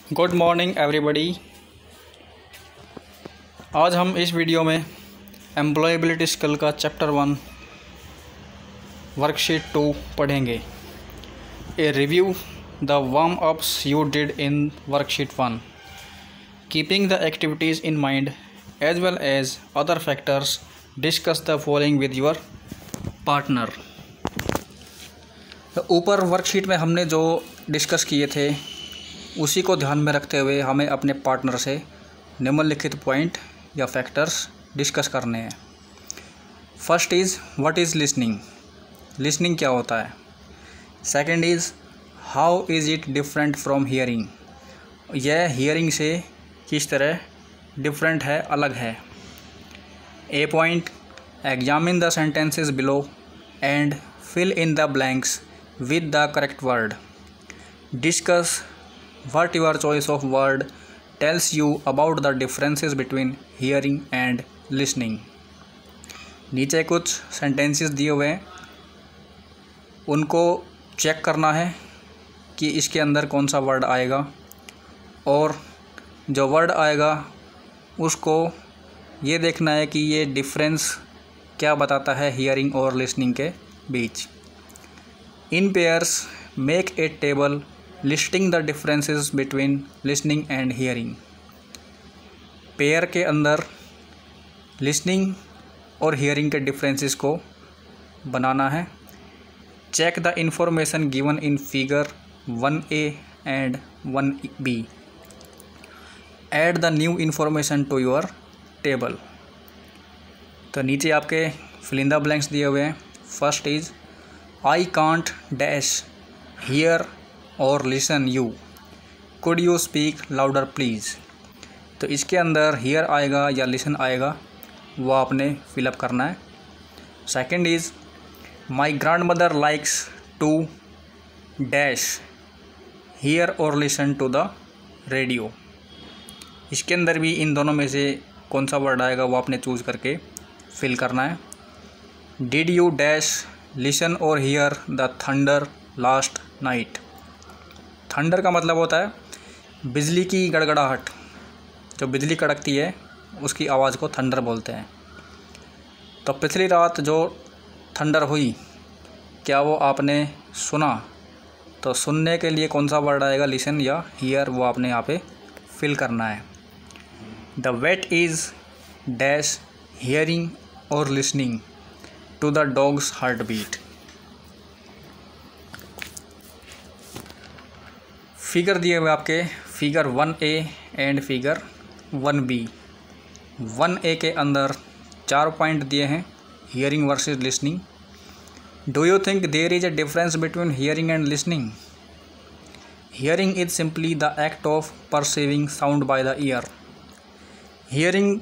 Good morning everybody. आज हम इस वीडियो में एम्प्लॉयबिलिटी स्किल का चैप्टर 1 वर्कशीट 2 पढ़ेंगे। A review the warm ups you did in worksheet 1, keeping the activities in mind as well as other factors, discuss the following with your partner. तो ऊपर worksheet में हमने जो discuss किए थे उसी को ध्यान में रखते हुए हमें अपने पार्टनर से निम्नलिखित पॉइंट या फैक्टर्स डिस्कस करने हैं। First is what is listening. Listening क्या होता है। Second is how is it different from hearing. यह हियरिंग से किस तरह डिफरेंट है, अलग है। A point, examine the sentences below and fill in the blanks with the correct word. Discuss what your choice of word tells you about the differences between hearing and listening। नीचे कुछ sentences दिए हुए हैं, उनको check करना है कि इसके अंदर कौन सा वर्ड आएगा और जो वर्ड आएगा उसको ये देखना है कि ये डिफरेंस क्या बताता है हियरिंग और लिसनिंग के बीच। In pairs make a table listing the differences between listening and hearing. Pair के अंदर लिसनिंग और हियरिंग के डिफरेंसेस को बनाना है। Check the information given in figure 1A and 1B। Add the new information to your table. तो नीचे आपके फिल इन द ब्लैंक्स दिए हुए हैं। First is I can't dash here और listen you, could you speak louder please. तो इसके अंदर हियर आएगा या लिसन आएगा, वो आपने फिलअप करना है। Second is my grandmother likes to dash here और लिसन टू द रेडियो। इसके अंदर भी इन दोनों में से कौन सा वर्ड आएगा वो आपने चूज़ करके फिल करना है। डिड यू डैश लिसन और here the thunder last night. Thunder का मतलब होता है बिजली की गड़गड़ाहट, जो बिजली कड़कती है उसकी आवाज़ को थंडर बोलते हैं। तो पिछली रात जो थंडर हुई, क्या वो आपने सुना? तो सुनने के लिए कौन सा वर्ड आएगा, लिसन या हियर, वो आपने यहाँ पे फिल करना है। The vet is dash hearing और listening to the dog's heartbeat. Figure दिए हुए आपके figure 1A and figure 1B। 1A के अंदर 4 पॉइंट दिए हैं, hearing versus listening. Do you think there is a difference between hearing and listening. Hearing is simply the act of perceiving sound by the ear. Hearing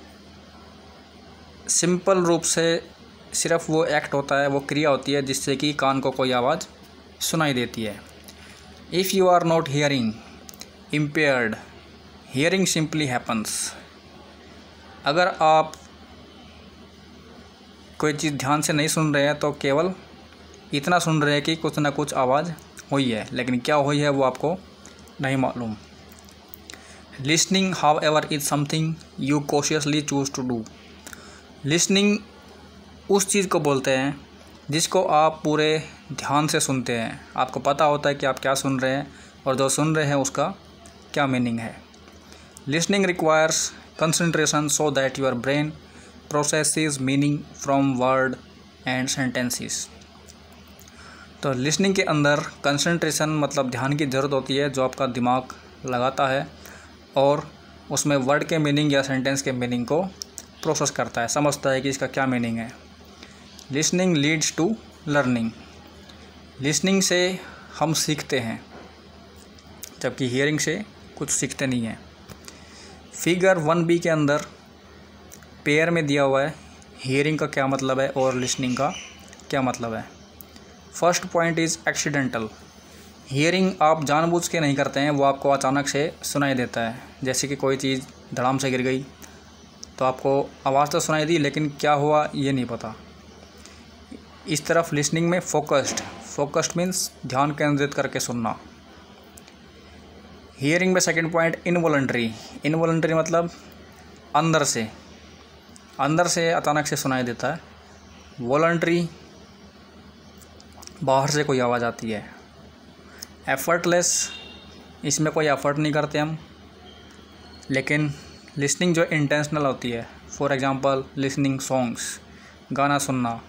simple रूप से सिर्फ वो act होता है, वो क्रिया होती है जिससे कि कान को कोई आवाज़ सुनाई देती है। If you are not hearing impaired, hearing simply happens। अगर आप कोई चीज़ ध्यान से नहीं सुन रहे हैं तो केवल इतना सुन रहे हैं कि कुछ ना कुछ आवाज़ हुई है, लेकिन क्या हुई है वो आपको नहीं मालूम। Listening, however, is something you cautiously choose to do। Listening उस चीज़ को बोलते हैं जिसको आप पूरे ध्यान से सुनते हैं। आपको पता होता है कि आप क्या सुन रहे हैं और जो सुन रहे हैं उसका क्या मीनिंग है। Listening requires concentration so that your brain processes meaning from word and sentences. तो लिसनिंग के अंदर कंसंट्रेशन मतलब ध्यान की ज़रूरत होती है, जो आपका दिमाग लगाता है और उसमें वर्ड के मीनिंग या सेंटेंस के मीनिंग को प्रोसेस करता है, समझता है कि इसका क्या मीनिंग है। Listening leads to learning. Listening से हम सीखते हैं, जबकि हियरिंग से कुछ सीखते नहीं हैं। फिगर 1B के अंदर पेयर में दिया हुआ है हियरिंग का क्या मतलब है और लिसनिंग का क्या मतलब है। First point is accidental. Hearing आप जानबूझ के नहीं करते हैं, वो आपको अचानक से सुनाई देता है। जैसे कि कोई चीज़ धड़ाम से गिर गई तो आपको आवाज़ तो सुनाई दी, लेकिन क्या हुआ ये नहीं पता। इस तरफ लिसनिंग में फोकस्ड मीन्स ध्यान केंद्रित करके सुनना। हियरिंग में सेकंड पॉइंट इनवॉलंटरी। इनवॉलंटरी मतलब अंदर से अचानक से सुनाई देता है। वॉलंटरी बाहर से कोई आवाज़ आती है। एफर्टलेस, इसमें कोई एफर्ट नहीं करते हम। लेकिन लिसनिंग जो इंटेंशनल होती है, फॉर एग्जांपल लिसनिंग सॉन्ग्स, गाना सुनना।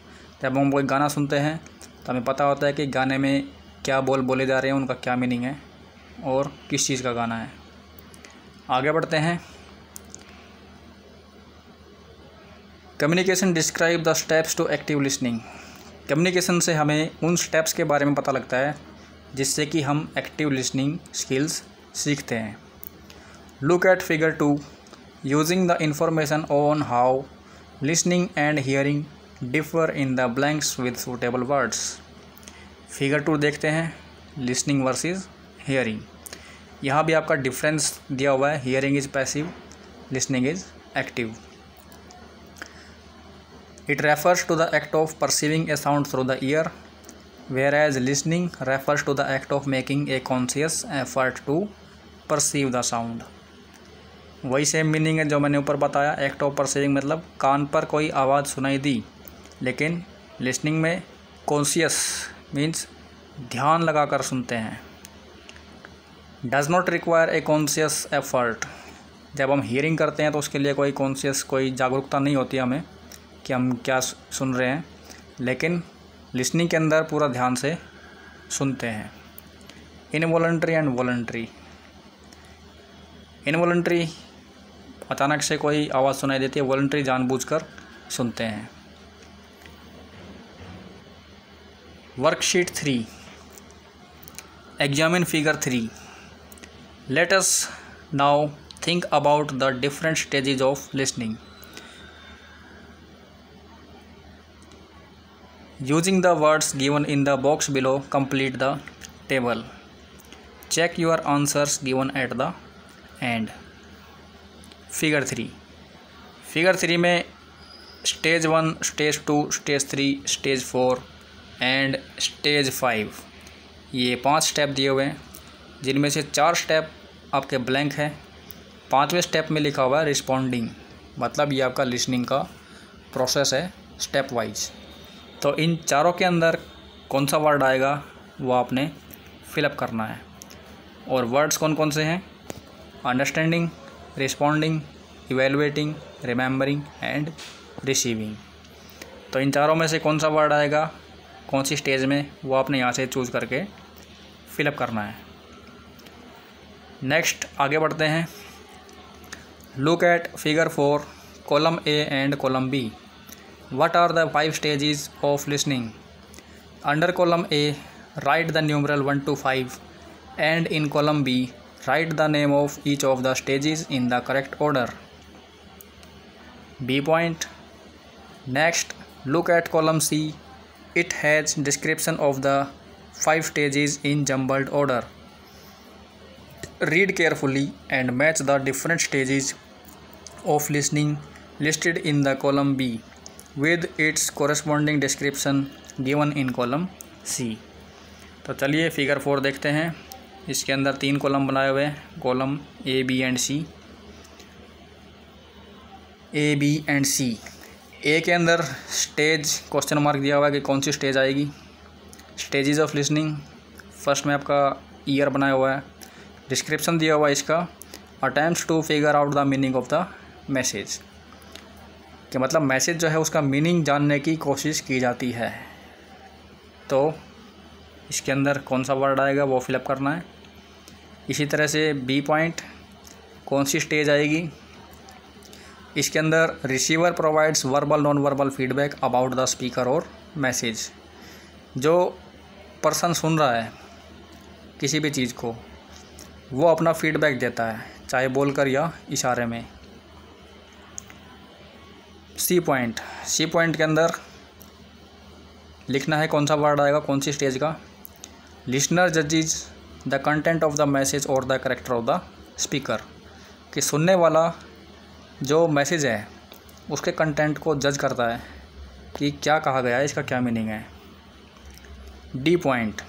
जब हम कोई गाना सुनते हैं तो हमें पता होता है कि गाने में क्या बोल बोले जा रहे हैं, उनका क्या मीनिंग है और किस चीज़ का गाना है। आगे बढ़ते हैं। Communication describe the steps to active listening. Communication से हमें उन स्टेप्स के बारे में पता लगता है जिससे कि हम एक्टिव लिसनिंग स्किल्स सीखते हैं। Look at figure 2 using the information on how listening and hearing differ in the blanks with suitable words. Figure 2 देखते हैं, लिसनिंग वर्सेस हियरिंग। यहाँ भी आपका डिफरेंस दिया हुआ है, hearing is passive, listening is active. It refers to the act of perceiving a sound through the ear, whereas listening refers to the act of making a conscious effort to perceive the sound. वही same meaning है जो मैंने ऊपर बताया। Act of perceiving मतलब कान पर कोई आवाज़ सुनाई दी, लेकिन लिसनिंग में कॉन्शियस मीन्स ध्यान लगाकर सुनते हैं। Does not require a conscious effort. जब हम हियरिंग करते हैं तो उसके लिए कोई कॉन्शियस, कोई जागरूकता नहीं होती हमें कि हम क्या सुन रहे हैं, लेकिन लिसनिंग के अंदर पूरा ध्यान से सुनते हैं। Involuntary and voluntary. इनवॉलंटरी अचानक से कोई आवाज़ सुनाई देती है, वॉलंटरी जानबूझकर सुनते हैं। Worksheet 3 examine figure 3। Let us now think about the different stages of listening. Using the words given in the box below, complete the table. Check your answers given at the end. Figure 3. Figure 3 में stage 1, stage 2, stage 3, stage 4 and stage 5 ये 5 step दिए हुए हैं, जिनमें से 4 step आपके blank है। 5वें स्टेप में लिखा हुआ है रिस्पॉन्डिंग, मतलब ये आपका लिसनिंग का प्रोसेस है स्टेप वाइज। तो इन चारों के अंदर कौन सा वर्ड आएगा वो आपने फिलअप करना है। और वर्ड्स कौन कौन से हैं? Understanding, responding, evaluating, remembering and receiving. तो इन चारों में से कौन सा वर्ड आएगा कौन सी स्टेज में, वो आपने यहाँ से चूज़ करके फिलअप करना है। नेक्स्ट आगे बढ़ते हैं। Look at figure 4 column A and column B. What are the 5 stages of listening? Under column A, write the numeral 1 to 5, and in column B, write the name of each of the stages in the correct order. B point. Next, look at column C. It has description of the 5 stages in jumbled order. Read carefully and match the different stages of listening listed in the column B with its corresponding description given in column C. तो चलिए figure 4 देखते हैं। इसके अंदर 3 column बनाए हुए हैं, column A, B and C। A, B and C। A के अंदर स्टेज क्वेश्चन मार्क दिया हुआ है कि कौन सी स्टेज आएगी। स्टेजेस ऑफ लिसनिंग, फर्स्ट में आपका ईयर बनाया हुआ है। डिस्क्रिप्शन दिया हुआ है इसका, attempts to figure out the meaning of the message, कि मतलब मैसेज जो है उसका मीनिंग जानने की कोशिश की जाती है। तो इसके अंदर कौन सा वर्ड आएगा वो फिलअप करना है। इसी तरह से बी पॉइंट, कौन सी स्टेज आएगी। इसके अंदर receiver provides verbal non verbal feedback about the speaker और मैसेज। जो पर्सन सुन रहा है किसी भी चीज़ को, वो अपना फीडबैक देता है, चाहे बोलकर या इशारे में। सी पॉइंट, सी पॉइंट के अंदर लिखना है कौन सा वर्ड आएगा कौन सी स्टेज का। लिसनर जजेज the content of the message और the character of the speaker, कि सुनने वाला जो मैसेज है उसके कंटेंट को जज करता है कि क्या कहा गया है, इसका क्या मीनिंग है। डी पॉइंट,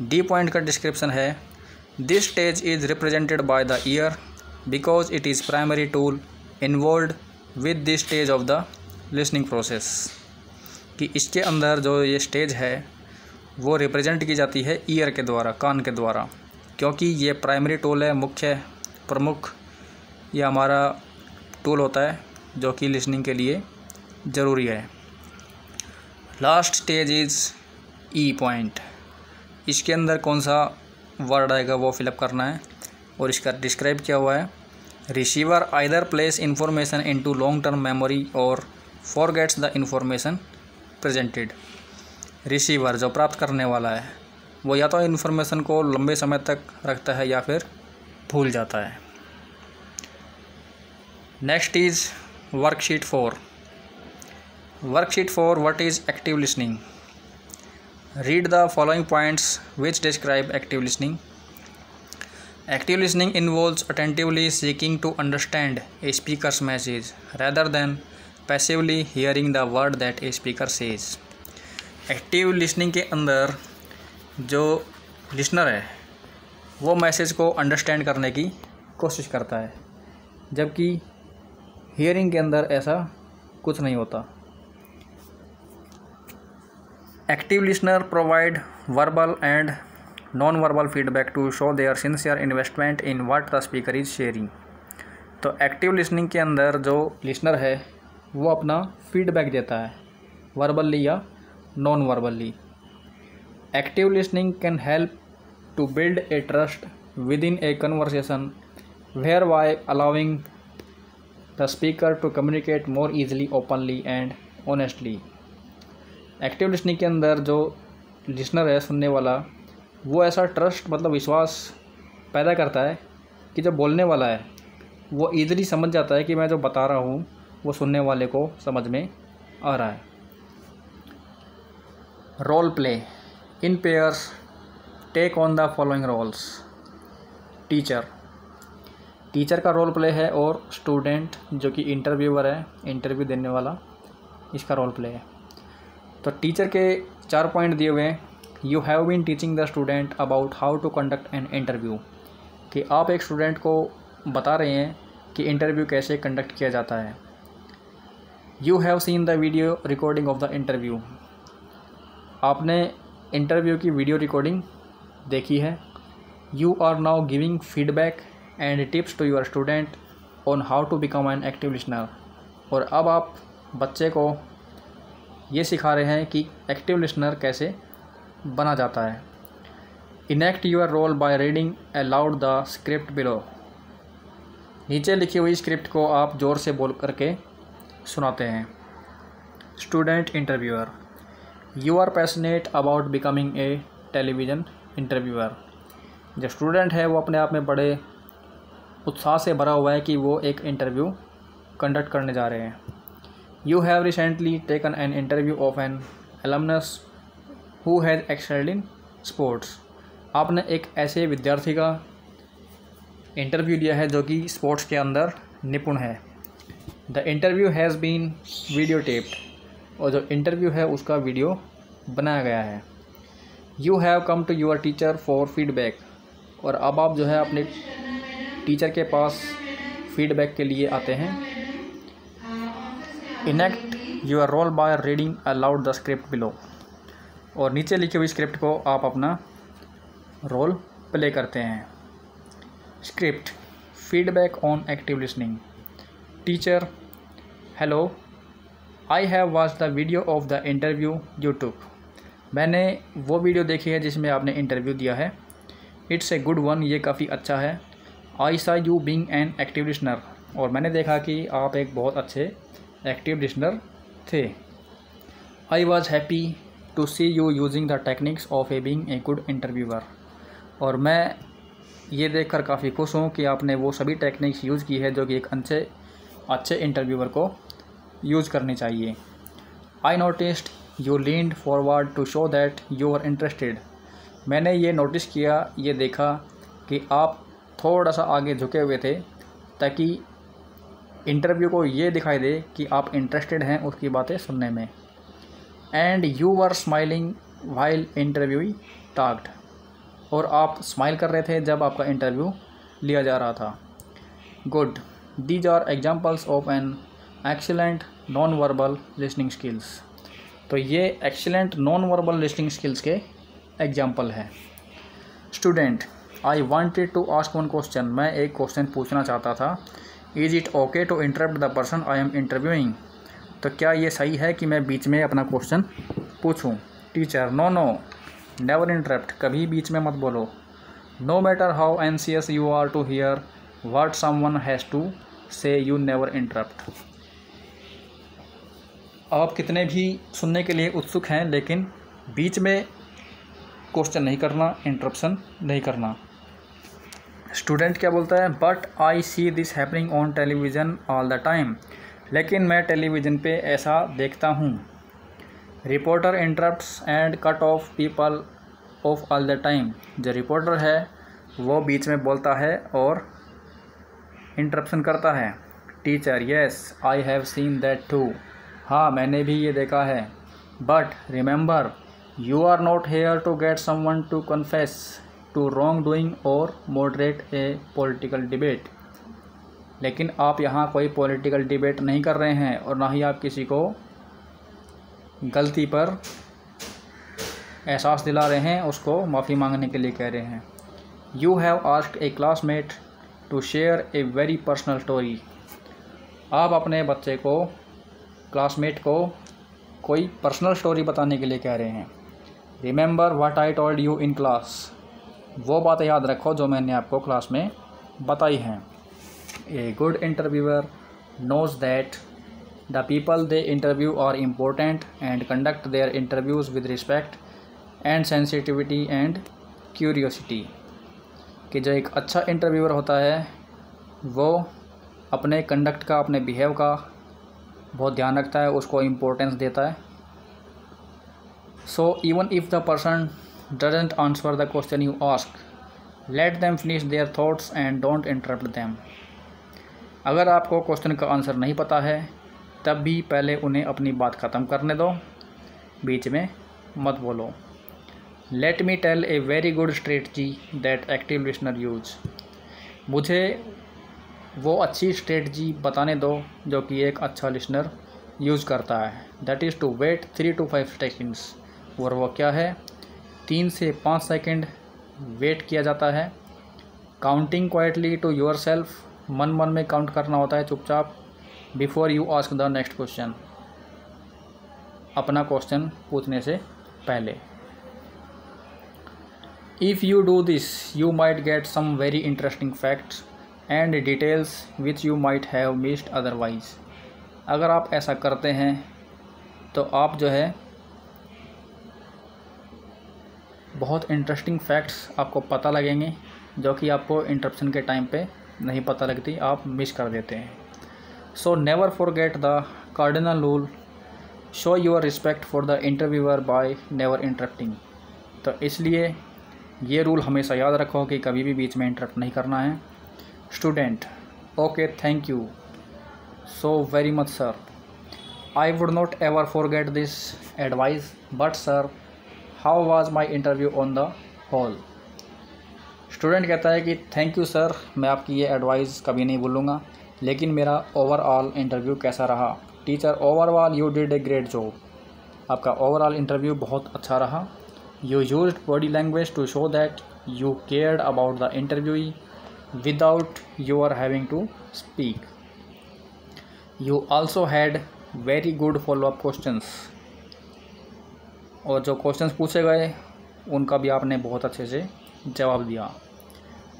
डी पॉइंट का डिस्क्रिप्शन है This stage is represented by the ear because it is primary tool involved with this stage of the listening process। कि इसके अंदर जो ये स्टेज है वो रिप्रेजेंट की जाती है ईयर के द्वारा, कान के द्वारा, क्योंकि ये प्राइमरी टूल है, मुख्य प्रमुख ये हमारा टूल होता है जो कि लिसनिंग के लिए ज़रूरी है। Last stage is E point. इसके अंदर कौन सा वर्ड आएगा वो फिलअप करना है और इसका डिस्क्राइब किया हुआ है। Receiver either place information into long term memory और forgets the information presented. Receiver जो प्राप्त करने वाला है वो या तो इन्फॉर्मेशन को लंबे समय तक रखता है या फिर भूल जाता है। Next is worksheet 4। Worksheet 4 what is active listening. Read the following points which describe active listening. Active listening involves attentively seeking to understand a speaker's message rather than passively hearing the word that a speaker says। Active listening के अंदर जो listener है वो message को understand करने की कोशिश करता है, जबकि हियरिंग के अंदर ऐसा कुछ नहीं होता। Active listener provide verbal and non-verbal feedback to show their sincere investment in what the speaker is sharing। तो एक्टिव लिसनिंग के अंदर जो लिसनर है वो अपना फीडबैक देता है, वर्बली या non verbally. Active listening can help to build a trust within a conversation whereby allowing the speaker to communicate more easily, openly and honestly. Active listening के अंदर जो listener है, सुनने वाला, वो ऐसा ट्रस्ट मतलब विश्वास पैदा करता है कि जो बोलने वाला है वो ईज़िली समझ जाता है कि मैं जो बता रहा हूँ वो सुनने वाले को समझ में आ रहा है। Role play in pairs take on the following roles. Teacher का रोल प्ले है और स्टूडेंट जो कि इंटरव्यूअर है, इंटरव्यू देने वाला, इसका रोल प्ले है। तो टीचर के 4 पॉइंट दिए हुए हैं। You have been teaching the student about how to conduct an interview, कि आप एक स्टूडेंट को बता रहे हैं कि इंटरव्यू कैसे कंडक्ट किया जाता है। You have seen the video recording of the interview, आपने इंटरव्यू की वीडियो रिकॉर्डिंग देखी है। You are now giving feedback and tips to your student on how to become an active listener, और अब आप बच्चे को ये सिखा रहे हैं कि एक्टिव लिसनर कैसे बना जाता है। Enact your role by reading aloud the script below, नीचे लिखी हुई स्क्रिप्ट को आप ज़ोर से बोल करके सुनाते हैं। Student interviewer, you are passionate about becoming a television interviewer, जो स्टूडेंट है वो अपने आप में बड़े उत्साह से भरा हुआ है कि वो एक इंटरव्यू कंडक्ट करने जा रहे हैं। You have recently taken an interview of an alumnus who has excelled in sports, आपने एक ऐसे विद्यार्थी का इंटरव्यू लिया है जो कि स्पोर्ट्स के अंदर निपुण है। The interview has been videotaped, और जो इंटरव्यू है उसका वीडियो बनाया गया है। You have come to your teacher for feedback, और अब आप जो है अपने टीचर के पास फीडबैक के लिए आते हैं। Enact your role by reading aloud the script below, और नीचे लिखी हुई स्क्रिप्ट को आप अपना रोल प्ले करते हैं। Script, feedback on active listening. Teacher, hello, I have watch the video of the interview you took, मैंने वो वीडियो देखी है जिसमें आपने इंटरव्यू दिया है। इट्स ए गुड वन, ये काफ़ी अच्छा है। आई सा you being an active listener, और मैंने देखा कि आप एक बहुत अच्छे एक्टिव लिसनर थे। I was happy to see you using the techniques of a being a good interviewer, और मैं ये देखकर काफ़ी खुश हूँ कि आपने वो सभी टेक्निक्स यूज़ की है जो कि एक अच्छे इंटरव्यूअर को यूज़ करनी चाहिए। I noticed you leaned forward to show that you are interested, मैंने ये नोटिस किया, ये देखा कि आप थोड़ा सा आगे झुके हुए थे ताकि इंटरव्यू को ये दिखाई दे कि आप इंटरेस्टेड हैं उसकी बातें सुनने में। And you were smiling while interview talked, और आप स्माइल कर रहे थे जब आपका इंटरव्यू लिया जा रहा था। Good, these are examples of an excellent non verbal listening skills. तो ये excellent non verbal listening skills के एग्जाम्पल है। Student, I wanted to ask one question. मैं एक क्वेश्चन पूछना चाहता था। Is it okay to interrupt the person I am interviewing. तो क्या ये सही है कि मैं बीच में अपना क्वेश्चन पूछूं? Teacher, no no, never interrupt, कभी बीच में मत बोलो। No matter how anxious you are to hear what someone has to say, you never interrupt. आप कितने भी सुनने के लिए उत्सुक हैं, लेकिन बीच में क्वेश्चन नहीं करना, इंटरप्शन नहीं करना। स्टूडेंट क्या बोलता है? But I see this happening on television all the time. लेकिन मैं टेलीविज़न पे ऐसा देखता हूँ। Reporter interrupts and cut off people of all the time. जो रिपोर्टर है वो बीच में बोलता है और इंटरप्शन करता है। Teacher, yes I have seen that too. हाँ, मैंने भी ये देखा है। But remember, you are not here to get someone to confess to wrongdoing or moderate a political debate. लेकिन आप यहाँ कोई पॉलिटिकल डिबेट नहीं कर रहे हैं और ना ही आप किसी को गलती पर एहसास दिला रहे हैं, उसको माफ़ी मांगने के लिए कह रहे हैं। You have asked a classmate to share a very personal story. आप अपने बच्चे को, क्लासमेट को कोई पर्सनल स्टोरी बताने के लिए कह रहे हैं। Remember what I told you in class. वो बातें याद रखो जो मैंने आपको क्लास में बताई हैं। A good interviewer knows that the people they interview are important and conduct their interviews with respect and sensitivity and curiosity. कि जो एक अच्छा इंटरव्यूअर होता है वो अपने कंडक्ट का, अपने बिहेव का बहुत ध्यान रखता है, उसको इम्पोर्टेंस देता है। So even if the person doesn't answer the question you ask, let them finish their thoughts and don't interrupt them. अगर आपको क्वेश्चन का आंसर नहीं पता है तब भी पहले उन्हें अपनी बात ख़त्म करने दो, बीच में मत बोलो। Let me tell a very good strategy that active listener use. मुझे वो अच्छी स्ट्रेटजी बताने दो जो कि एक अच्छा लिसनर यूज़ करता है। That is to wait 3 to 5 seconds. और वो क्या है? 3 से 5 सेकेंड वेट किया जाता है। Counting quietly to yourself, मन मन में काउंट करना होता है चुपचाप। Before you ask the next question, अपना क्वेश्चन पूछने से पहले। If you do this you might get some very interesting facts and details which you might have missed otherwise. अगर आप ऐसा करते हैं तो आप जो है बहुत इंटरेस्टिंग फैक्ट्स आपको पता लगेंगे जो कि आपको इंटरप्शन के टाइम पे नहीं पता लगती, आप मिस कर देते हैं। So never forget the cardinal rule, show your respect for the interviewer by never interrupting. तो इसलिए ये रूल हमेशा याद रखो कि कभी भी बीच में इंटरप्ट नहीं करना है। Student, okay, thank you so very much sir. I would not ever forget this advice, but sir, how was my interview on the whole? Student कहता है कि थैंक यू सर, मैं आपकी ये एडवाइस कभी नहीं भूलूंगा, लेकिन मेरा ओवरऑल इंटरव्यू कैसा रहा? Teacher, overall you did a great job. आपका ओवरऑल इंटरव्यू बहुत अच्छा रहा। You used body language to show that you cared about the interviewee without your having to speak. You also had very good follow-up questions। और जो questions पूछे गए उनका भी आपने बहुत अच्छे से जवाब दिया।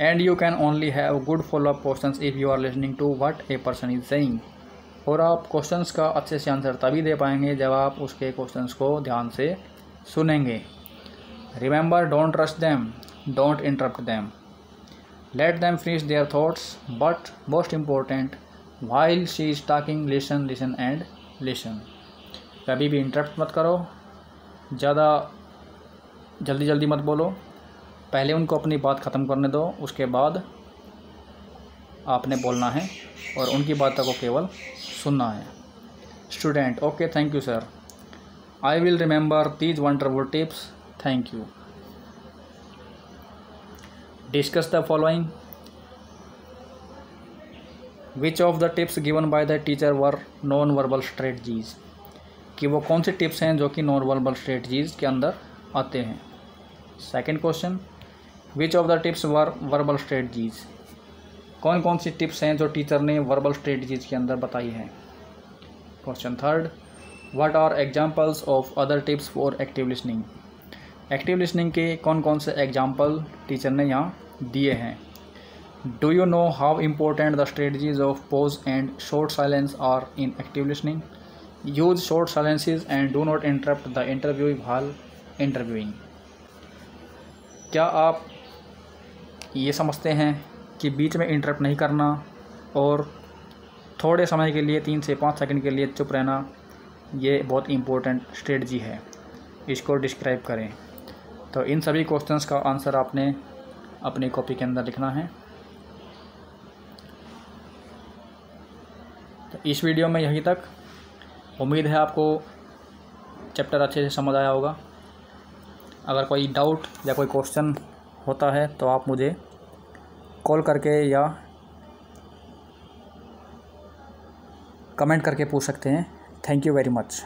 And you can only have good follow-up questions if you are listening to what a person is saying। और आप क्वेश्चंस का अच्छे से आंसर तभी दे पाएंगे जब आप उसके क्वेश्चंस को ध्यान से सुनेंगे। Remember, don't rush them, don't interrupt them, let them finish their thoughts, but most important, while she is talking listen and listen। कभी भी इंटरप्ट मत करो, ज़्यादा जल्दी मत बोलो, पहले उनको अपनी बात ख़त्म करने दो, उसके बाद आपने बोलना है और उनकी बातों को केवल सुनना है। Student, okay, thank you sir, I will remember these wonderful tips, thank you. Discuss the following. Which of the tips given by the teacher were non verbal strategies, कि वो कौन सी टिप्स हैं जो कि नॉन वर्बल स्ट्रेटजीज के अंदर आते हैं। Second question, which of the tips were verbal strategies, कौन कौन सी टिप्स हैं जो टीचर ने वर्बल स्ट्रेटजीज के अंदर बताई हैं। Question third, what are examples of other tips for active listening, active listening के कौन कौन से एग्जांपल टीचर ने यहाँ दिए हैं। Do you know how important the strategies of pause and short silence are in active listening, use short silences and do not interrupt the interview while interviewing. क्या आप ये समझते हैं कि बीच में इंटरप्ट नहीं करना और थोड़े समय के लिए 3 से 5 सेकंड के लिए चुप रहना, ये बहुत इम्पोर्टेंट स्ट्रेटजी है, इसको डिस्क्राइब करें। तो इन सभी क्वेश्चंस का आंसर आपने अपनी कॉपी के अंदर लिखना है। तो इस वीडियो में यहीं तक। उम्मीद है आपको चैप्टर अच्छे से समझ आया होगा। अगर कोई डाउट या कोई क्वेश्चन होता है तो आप मुझे कॉल करके या कमेंट करके पूछ सकते हैं। Thank you very much.